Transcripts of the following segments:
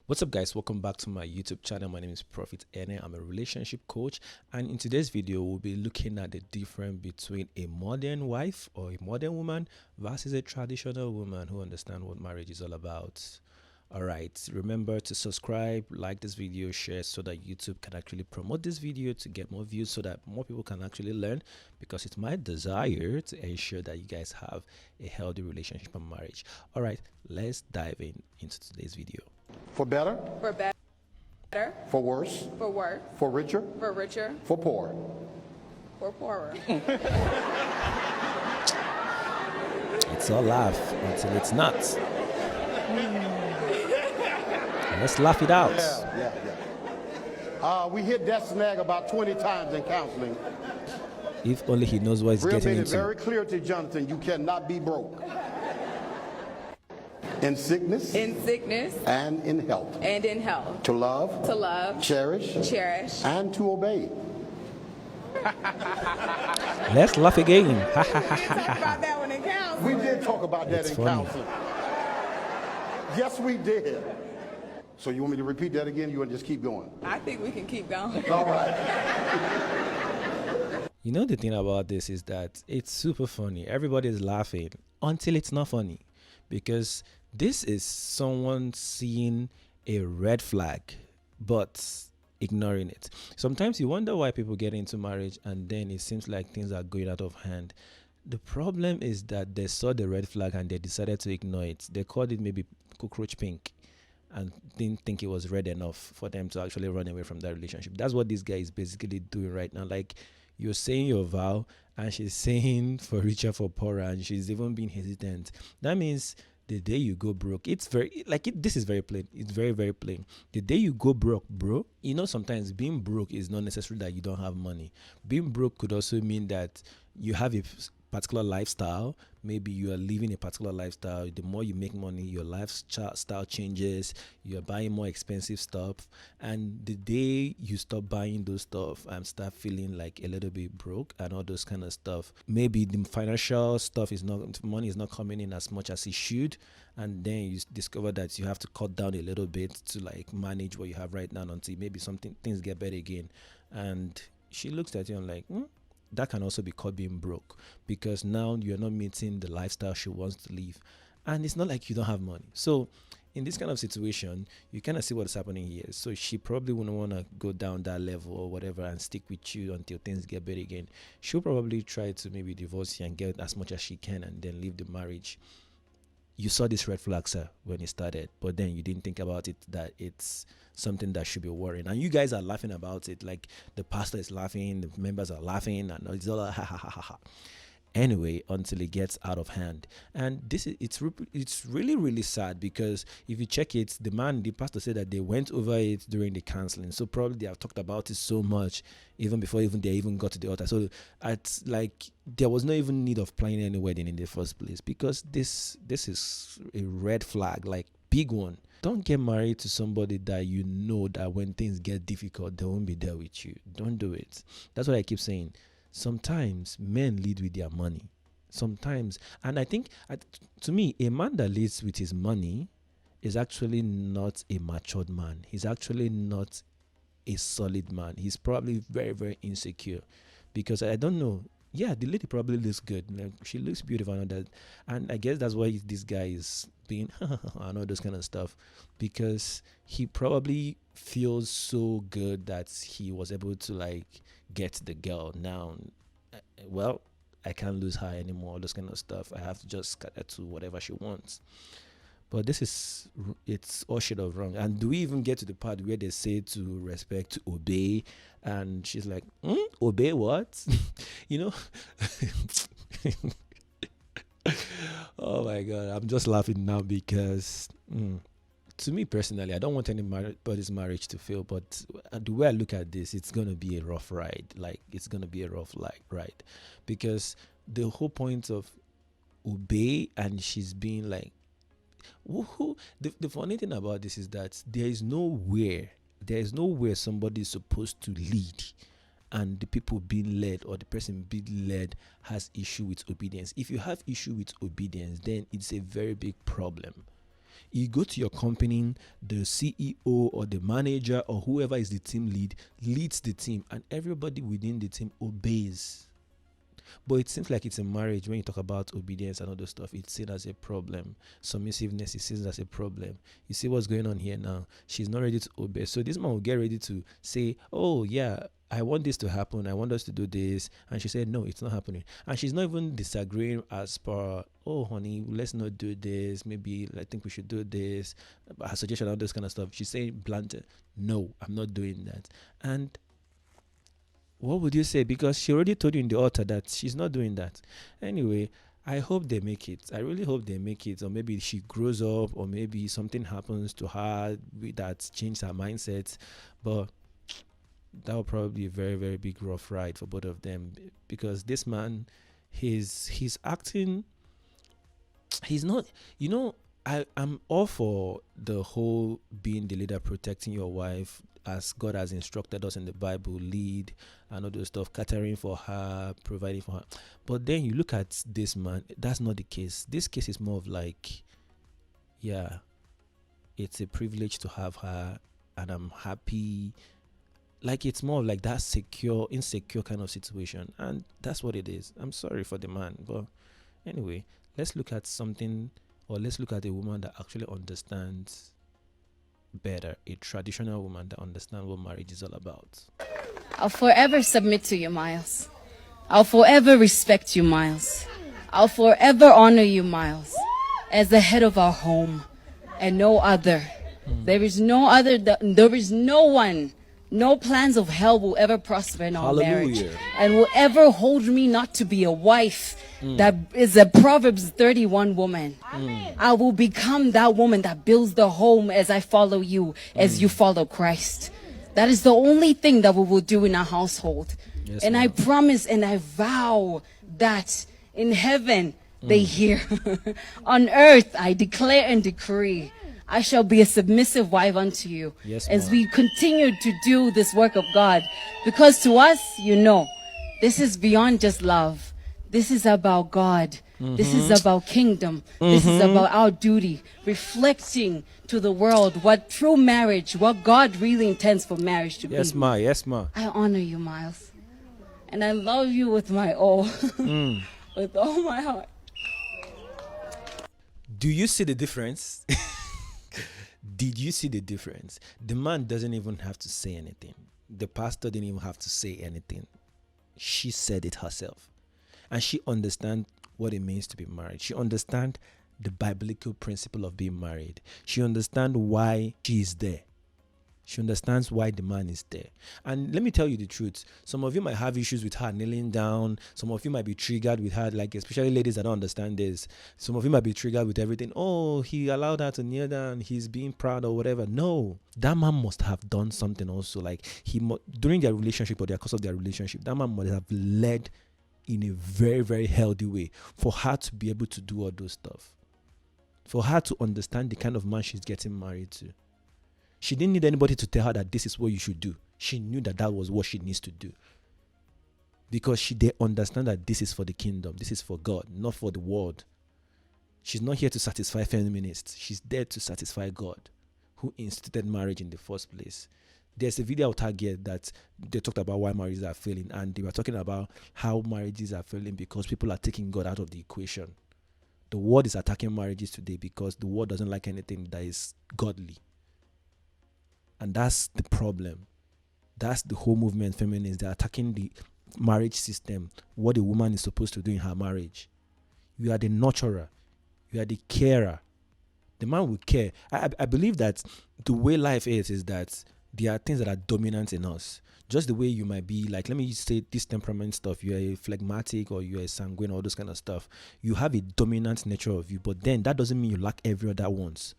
What's up, guys? Welcome back to my YouTube channel. My name is Profit Eneh. I'm a relationship coach, and in today's video we'll be looking at the difference between a modern wife or a modern woman versus a traditional woman who understands what marriage is all about. All right, remember to subscribe, like this video, share, so that YouTube can actually promote this video to get more views, so that more people can actually learn, because it's my desire to ensure that you guys have a healthy relationship and marriage. All right, let's dive into today's video. For better, For better, for worse, for worse, for richer, for richer, for poor. for poorer. It's all laugh until it's not. And let's laugh it out. We hit that snag about 20 times in counseling. If only he knows what he's Real getting made it into. very clear to Jonathan, you cannot be broke. In sickness In sickness and in health. and in health. To love, To love, cherish, cherish. and to obey. Let's laugh again. Talk about that one in We counseling. did talk about that It's in funny. counseling. Yes, we did. So you want me to repeat that again? You want to just keep going? I think we can keep going. All right. You know, the thing about this is that it's super funny. Everybody's laughing until it's not funny, because this is someone seeing a red flag but ignoring it. Sometimes you wonder why people get into marriage and then it seems like things are going out of hand. The problem is that they saw the red flag and they decided to ignore it. They called it maybe cockroach pink and didn't think it was red enough for them to actually run away from that relationship. That's what this guy is basically doing right now. Like, you're saying your vow and she's saying for richer, for poorer, and she's even being hesitant. That means the day you go broke, it's very this is very plain. It's very, very plain. The day you go broke, bro, you know, sometimes being broke is not necessarily that you don't have money. Being broke could also mean that you have a particular lifestyle. Maybe you are living a particular lifestyle. The more you make money, your lifestyle changes. You're buying more expensive stuff, and the day you stop buying those stuff and start feeling like a little bit broke and all those kind of stuff, maybe the financial stuff is not, money is not coming in as much as it should, and then you discover that you have to cut down a little bit to like manage what you have right now until maybe things get better again. And she looks at you and like, that can also be called being broke, because now you're not meeting the lifestyle she wants to live, and it's not like you don't have money. So in this kind of situation, you kind of see what's happening here. So she probably wouldn't want to go down that level or whatever and stick with you until things get better again. She'll probably try to maybe divorce you and get as much as she can and then leave the marriage. You saw this red flag, sir, when it started, but then you didn't think about it, that it's something that should be worrying. And you guys are laughing about it. Like, the pastor is laughing, the members are laughing, and it's all like, ha ha ha ha ha. Anyway, until it gets out of hand. And it's really, really sad, because if you check it, the pastor said that they went over it during the counseling. So probably they have talked about it so much even before they even got to the altar. So it's like there was no even need of planning any wedding in the first place, because this is a red flag, like big one. Don't get married to somebody that you know that when things get difficult, they won't be there with you. Don't do it. That's what I keep saying. Sometimes men lead with their money. Sometimes, and I think, to me, a man that leads with his money is actually not a matured man. He's actually not a solid man. He's probably very, very insecure, because I don't know. Yeah, the lady probably looks good. Like, she looks beautiful and all that. And I guess that's why this guy is being and all those kind of stuff, because he probably feels so good that he was able to like get the girl. Now, well, I can't lose her anymore, all those kind of stuff. I have to just cut her to whatever she wants. But it's all shit of wrong. And do we even get to the part where they say to respect, to obey? And she's like, obey what? You know? Oh my God, I'm just laughing now because to me personally, I don't want anybody's marriage to fail. But the way I look at this, it's going to be a rough ride. Like, it's going to be a rough ride, because the whole point of obey, and she's being like, woohoo. The funny thing about this is that there is nowhere somebody is supposed to lead and the people being led or the person being led has issue with obedience. If you have issue with obedience, then it's a very big problem. You go to your company, the CEO or the manager or whoever is the team lead leads the team, and everybody within the team obeys. But it seems like it's a marriage when you talk about obedience and other stuff, it's seen as a problem. Submissiveness is seen as a problem. You see what's going on here now? She's not ready to obey. So this man will get ready to say, oh yeah, I want this to happen. I want us to do this. And she said, no, it's not happening. And she's not even disagreeing as per, oh honey, let's not do this. Maybe I think we should do this. Her suggestion, all this kind of stuff. She's saying blunt, no, I'm not doing that. And what would you say? Because she already told you in the altar that she's not doing that. Anyway, I hope they make it. I really hope they make it. Or maybe she grows up, or maybe something happens to her that changes her mindset. But that will probably be a very, very big rough ride for both of them. Because this man, he's acting. He's not. I'm all for the whole being the leader, protecting your wife as God has instructed us in the Bible, lead and all those stuff, catering for her, providing for her. But then you look at this man, that's not the case. This case is more of like, yeah, it's a privilege to have her and I'm happy. Like it's more of like that insecure kind of situation. And that's what it is. I'm sorry for the man. But anyway, let's look at a woman that actually understands better, a traditional woman that understands what marriage is all about. I'll forever submit to you, Miles. I'll forever respect you, Miles. I'll forever honor you, Miles, as the head of our home and no other. There is no other, there is no one, no plans of hell will ever prosper in our marriage and will ever hold me not to be a wife that is a Proverbs 31 woman. I will become that woman that builds the home as I follow you, as you follow Christ. That is the only thing that we will do in our household. Yes, and ma'am. I promise and I vow that in heaven they hear. On earth I declare and decree, I shall be a submissive wife unto you, yes, as we continue to do this work of God. Because to us, this is beyond just love. This is about God. This is about kingdom. This is about our duty, reflecting to the world what true marriage, what God really intends for marriage to be. Yes, ma. Yes, ma. I honor you, Miles. And I love you with my all. With all my heart. Do you see the difference? Did you see the difference? The man doesn't even have to say anything. The pastor didn't even have to say anything. She said it herself. And she understands what it means to be married. She understands the biblical principle of being married. She understands why she is there. She understands why the man is there. And let me tell you the truth. Some of you might have issues with her kneeling down. Some of you might be triggered with her, like especially ladies that don't understand this. Some of you might be triggered with everything. Oh, he allowed her to kneel down. He's being proud or whatever. No, that man must have done something also. Like during their relationship or the course of their relationship, that man must have led in a very, very healthy way for her to be able to do all those stuff. For her to understand the kind of man she's getting married to. She didn't need anybody to tell her that this is what you should do. She knew that that was what she needs to do. Because they understand that this is for the kingdom. This is for God, not for the world. She's not here to satisfy feminists. She's there to satisfy God, who instituted marriage in the first place. There's a video out here that they talked about why marriages are failing. And they were talking about how marriages are failing because people are taking God out of the equation. The world is attacking marriages today because the world doesn't like anything that is godly. And that's the problem. That's the whole movement, feminists. They're attacking the marriage system, what a woman is supposed to do in her marriage. You are the nurturer. You are the carer. The man will care. I believe that the way life is that there are things that are dominant in us. Just the way you might be, like, let me say this temperament stuff. You're a phlegmatic or you're a sanguine, all those kind of stuff. You have a dominant nature of you, but then that doesn't mean you lack every other ones.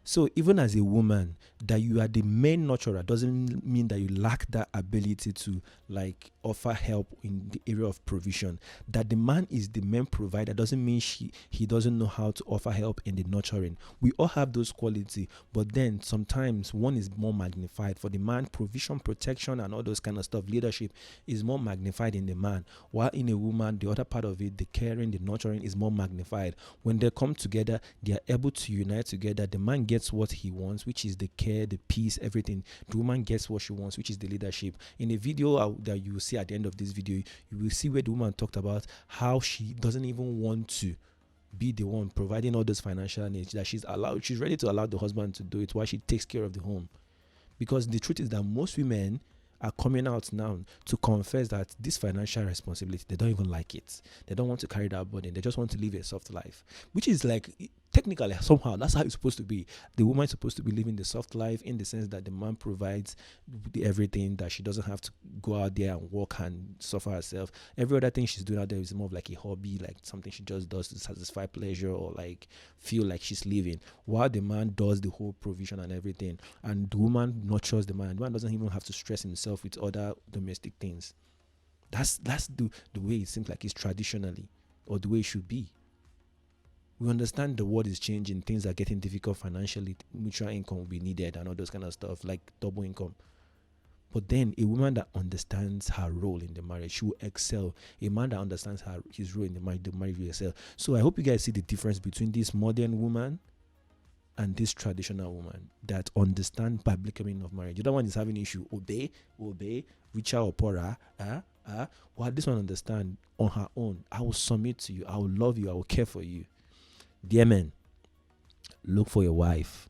So even as a woman, that you are the main nurturer doesn't mean that you lack that ability to like offer help in the area of provision. That the man is the main provider doesn't mean he doesn't know how to offer help in the nurturing. We all have those qualities, but then sometimes one is more magnified. For the man, provision, protection, and all those kind of stuff, leadership is more magnified in the man, while in a woman, the other part of it, the caring, the nurturing, is more magnified. When they come together, they are able to unite together. The man gets what he wants, which is the care, the peace, everything. The woman gets what she wants, which is the leadership. In a video that you will see at the end of this video, you will see where the woman talked about how she doesn't even want to be the one providing all those financial needs, that she's ready to allow the husband to do it while she takes care of the home. Because the truth is that most women are coming out now to confess that this financial responsibility, they don't even like it. They don't want to carry that burden. They just want to live a soft life, which is like, technically, somehow, that's how it's supposed to be. The woman is supposed to be living the soft life in the sense that the man provides everything, that she doesn't have to go out there and work and suffer herself. Every other thing she's doing out there is more of like a hobby, like something she just does to satisfy pleasure or like feel like she's living, while the man does the whole provision and everything. And the woman nurtures the man. The man doesn't even have to stress himself with other domestic things. That's the way it seems like it's traditionally, or the way it should be. We understand the world is changing, things are getting difficult financially, mutual income will be needed and all those kind of stuff, like double income. But then a woman that understands her role in the marriage, she will excel. A man that understands his role in the marriage will excel. So I hope you guys see the difference between this modern woman and this traditional woman that understand biblical meaning of marriage. The other one is having issue, obey, richer or poorer. While this one understand on her own, I will submit to you, I will love you, I will care for you. Dear men, look for a wife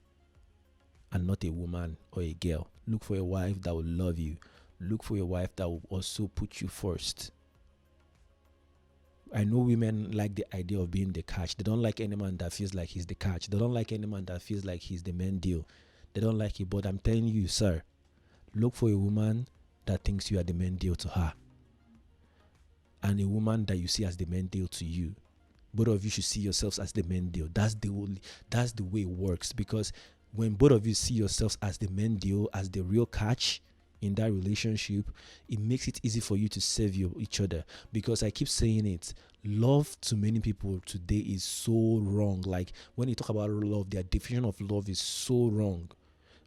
and not a woman or a girl. Look for a wife that will love you. Look for a wife that will also put you first. I know women like the idea of being the catch. They don't like any man that feels like he's the catch. They don't like any man that feels like he's the main deal. They don't like it. But I'm telling you, sir, look for a woman that thinks you are the main deal to her, and a woman that you see as the main deal to you. Both of you should see yourselves as the main deal. That's the way it works. Because when both of you see yourselves as the main deal, as the real catch in that relationship, it makes it easy for you to save each other. Because I keep saying it, love to many people today is so wrong. Like when you talk about love, their definition of love is so wrong.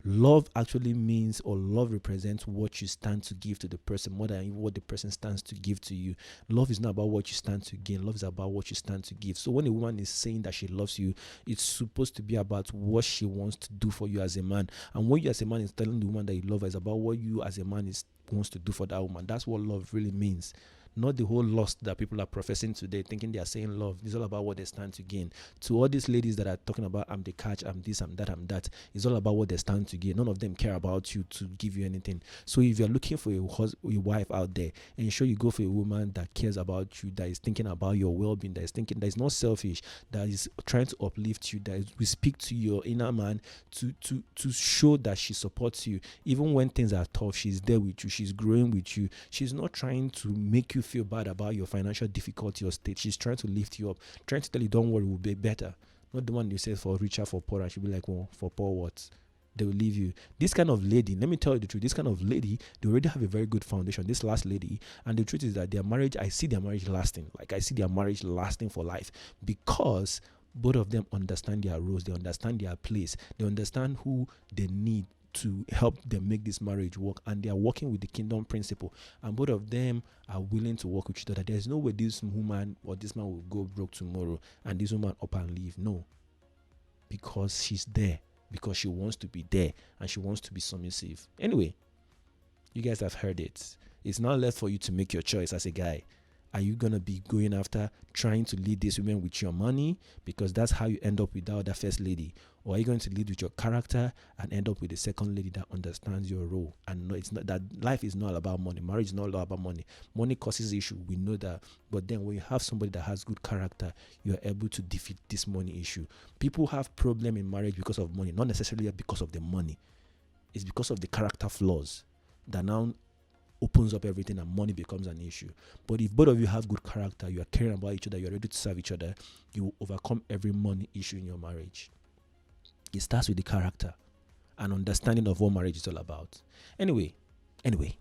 Love actually means, or love represents what you stand to give to the person more than what the person stands to give to you. Love is not about what you stand to gain. Love is about what you stand to give. So when a woman is saying that she loves you, it's supposed to be about what she wants to do for you as a man. And what you as a man is telling the woman that you love her is about what you as a man wants to do for that woman. That's what love really means. Not the whole lust that people are professing today, thinking they are saying love. It's all about what they stand to gain. To all these ladies that are talking about, I'm the catch, I'm this, I'm that, I'm that, it's all about what they stand to gain. None of them care about you to give you anything. So if you're looking for a wife out there, ensure you go for a woman that cares about you, that is thinking about your well-being, that is not selfish, that is trying to uplift you, that will speak to your inner man to show that she supports you. Even when things are tough, she's there with you, she's growing with you. She's not trying to make you feel bad about your financial difficulty or state. She's trying to lift you up, trying to tell you, don't worry, we'll be better. Not the one you say for richer, for poorer. She'll be like, well, for poor what? They will leave you. This kind of lady, let me tell you the truth, this kind of lady, they already have a very good foundation. This last lady, and the truth is that their marriage, I see their marriage lasting. Like I see their marriage lasting for life, because both of them understand their roles, they understand their place, they understand who they need to help them make this marriage work, and they are working with the kingdom principle, and both of them are willing to work with each other. There's no way this woman or this man will go broke tomorrow and this woman up and leave. No, because she's there, because she wants to be there and she wants to be submissive. Anyway, you guys have heard it. It's not left for you to make your choice as a guy. Are you going to be going after trying to lead these women with your money, because that's how you end up without that first lady? Or are you going to lead with your character and end up with a second lady that understands your role? And no, it's not that life is not about money. Marriage is not all about money. Money causes issue. We know that. But then when you have somebody that has good character, you are able to defeat this money issue. People have problem in marriage because of money, not necessarily because of the money. It's because of the character flaws that now opens up everything and money becomes an issue. But if both of you have good character, you are caring about each other, you are ready to serve each other, you will overcome every money issue in your marriage. It starts with the character and understanding of what marriage is all about. Anyway, anyway.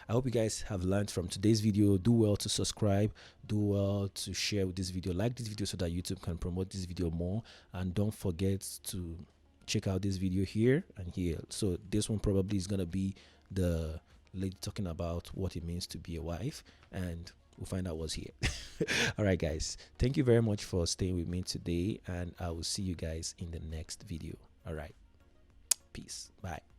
I hope you guys have learned from today's video. Do well to subscribe. Do well to share with this video. Like this video so that YouTube can promote this video more. And don't forget to check out this video here and here. So this one probably is going to be the lady talking about what it means to be a wife. And we'll find out what's here. All right, guys. Thank you very much for staying with me today. And I will see you guys in the next video. All right. Peace. Bye.